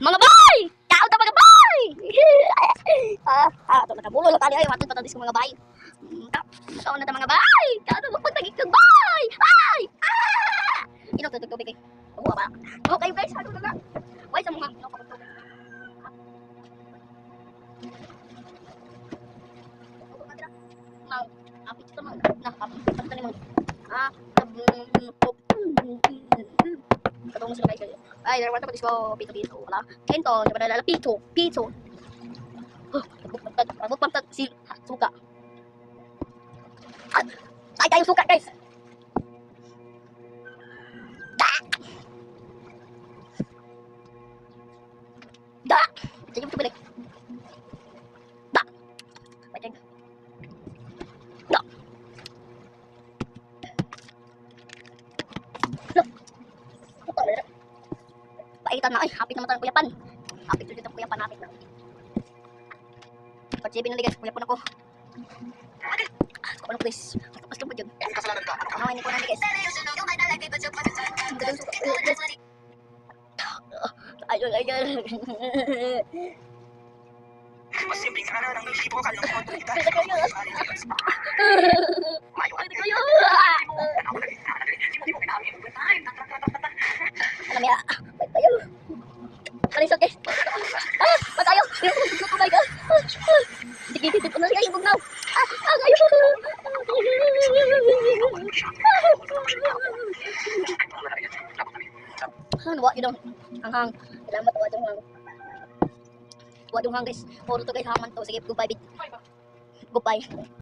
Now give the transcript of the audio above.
Mga bay! Tao ta mga bay! Ito nakabulo lang tali ay watot patadis ko mga bay. Tao na ta mga bay! Tao na magpagtagig kang bay! Bay! Ino tutugtog kay. Buwa ba? Okay guys, ano na? Why sa mga ino patugtog? Mau apit ito mga nah apit ito ni mga katong sila guys. Ay, dapat ko disco pito wala. Kento, dapat na pito. Pagod pantag si suka. Ay tayo suka guys. Da. Jadi betul betul. Da. Baca. Da. Loh. Apa ya? Paitan na ay, hapit naman tayo kuyapan. Hapit dito ang kuyapan natin. Pag-JB na guys, kuyapon ako. Ano please? Basta mo dyan. Kasalanan ka. Ano ini ko na guys. Ayun. Mas simpleng karana ng libo ka ng kontra kita. Alam ya, baik tayo. Kalisod guys. Baik tayo. Oh my god. Dikit-dikit ko na siya yung bugnaw. Kayo. Ano ba, yun ang hanghang. Salamat wa dong hang. Wa dong hang guys. Puro to guys haman to. Sige, goodbye. Goodbye.